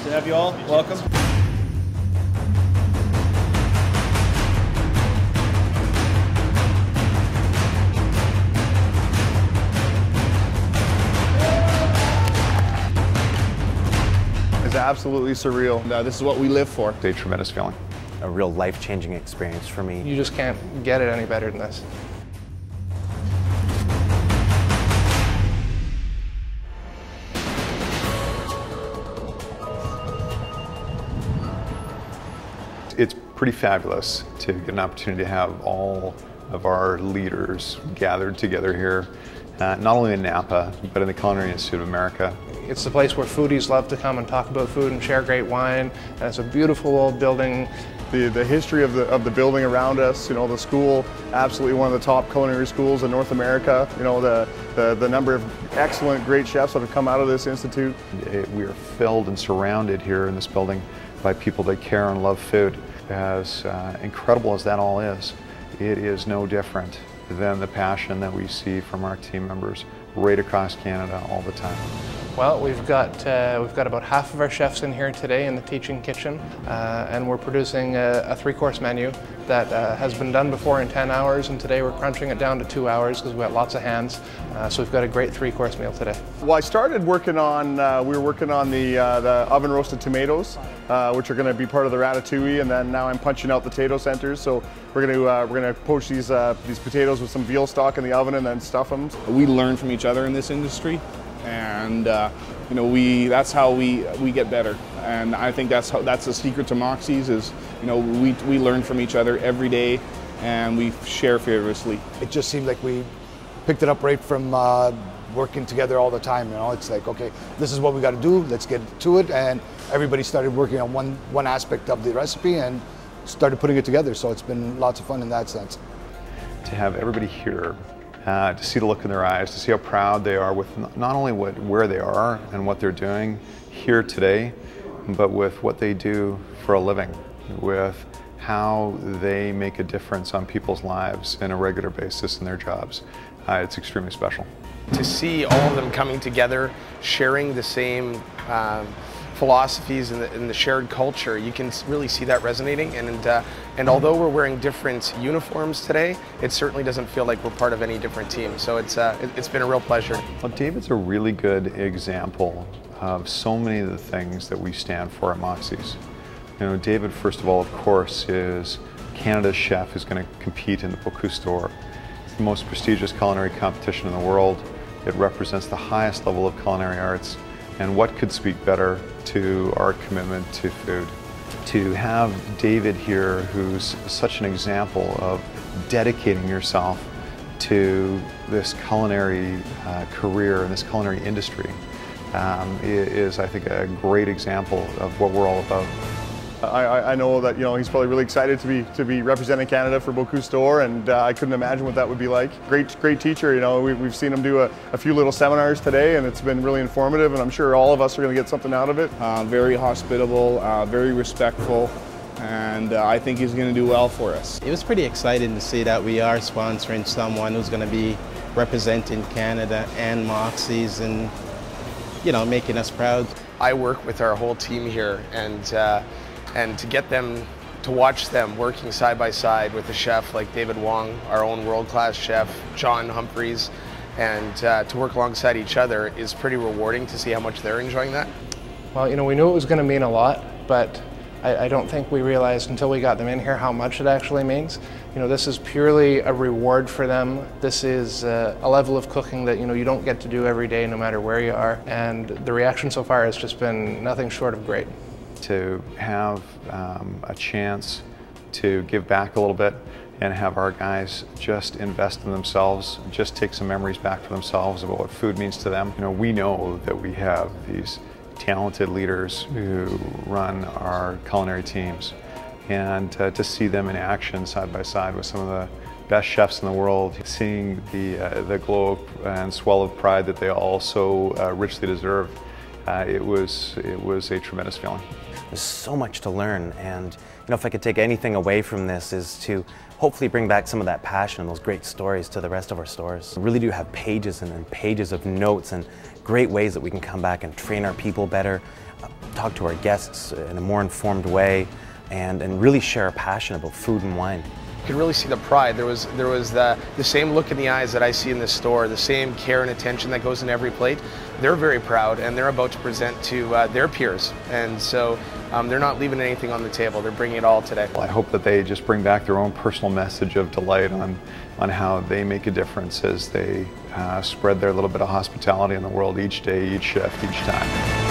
to have you all. Welcome. It's absolutely surreal. This is what we live for. It's a tremendous feeling. A real life-changing experience for me. You just can't get it any better than this. It's pretty fabulous to get an opportunity to have all of our leaders gathered together here, not only in Napa, but in the Culinary Institute of America. It's the place where foodies love to come and talk about food and share great wine. And it's a beautiful old building. The history of the building around us, you know, the school, absolutely one of the top culinary schools in North America. You know, the number of excellent, great chefs that have come out of this institute. We are filled and surrounded here in this building by people that care and love food. As incredible as that all is, it is no different than the passion that we see from our team members right across Canada all the time. Well, we've got about half of our chefs in here today in the teaching kitchen, and we're producing a three-course menu that has been done before in 10 hours, and today we're crunching it down to 2 hours because we've got lots of hands. So we've got a great three-course meal today. Well, I started working on, we were working on the oven roasted tomatoes, which are going to be part of the ratatouille, and then now I'm punching out the potato centers. So we're going to poach these potatoes with some veal stock in the oven and then stuff them. We learn from each other in this industry, and you know, that's how we get better. And I think that's the secret to Moxie's is, you know, we learn from each other every day, and we share fearlessly. It just seemed like we picked it up right from working together all the time. You know, it's like, okay, this is what we got to do. Let's get to it. And everybody started working on one aspect of the recipe and started putting it together. So it's been lots of fun in that sense. To have everybody here, to see the look in their eyes, to see how proud they are with not only where they are and what they're doing here today, but with what they do for a living, with how they make a difference on people's lives on a regular basis in their jobs. It's extremely special. To see all of them coming together, sharing the same philosophies and the shared culture, you can really see that resonating. And although we're wearing different uniforms today, it certainly doesn't feel like we're part of any different team. So it's been a real pleasure. Well, David's a really good example of so many of the things that we stand for at Moxie's. You know, David, first of all, of course, is Canada's chef who's going to compete in the Bocuse store. It's the most prestigious culinary competition in the world. It represents the highest level of culinary arts. And what could speak better to our commitment to food? To have David here, who's such an example of dedicating yourself to this culinary career and this culinary industry, is, I think, a great example of what we're all about. I know that, you know, he's probably really excited to be representing Canada for Bocuse d'Or, and I couldn't imagine what that would be like. Great teacher, you know. We've seen him do a few little seminars today, and it's been really informative, and I'm sure all of us are going to get something out of it. Very hospitable, very respectful, and I think he's going to do well for us. It was pretty exciting to see that we are sponsoring someone who's going to be representing Canada and Moxie's, and, you know, making us proud. I work with our whole team here, and to get them, to watch them working side by side with a chef like David Wong, our own world-class chef, John Humphreys, and to work alongside each other is pretty rewarding to see how much they're enjoying that. Well, you know, we knew it was going to mean a lot, but I don't think we realized until we got them in here how much it actually means. You know, this is purely a reward for them. This is a level of cooking that, you know, you don't get to do every day no matter where you are, and the reaction so far has just been nothing short of great. To have a chance to give back a little bit and have our guys just invest in themselves, just take some memories back for themselves about what food means to them. You know, we know that we have these talented leaders who run our culinary teams, and to see them in action side by side with some of the best chefs in the world, seeing the glow and swell of pride that they all so richly deserve, it was a tremendous feeling. There's so much to learn, and know, if I could take anything away from this, is to hopefully bring back some of that passion and those great stories to the rest of our stores. We really do have pages and pages of notes and great ways that we can come back and train our people better, talk to our guests in a more informed way, and really share our passion about food and wine. You could really see the pride. There was the same look in the eyes that I see in this store, the same care and attention that goes in every plate. They're very proud, and they're about to present to their peers, and so they're not leaving anything on the table. They're bringing it all today. I hope that they just bring back their own personal message of delight on how they make a difference as they spread their little bit of hospitality in the world each day, each shift, each time.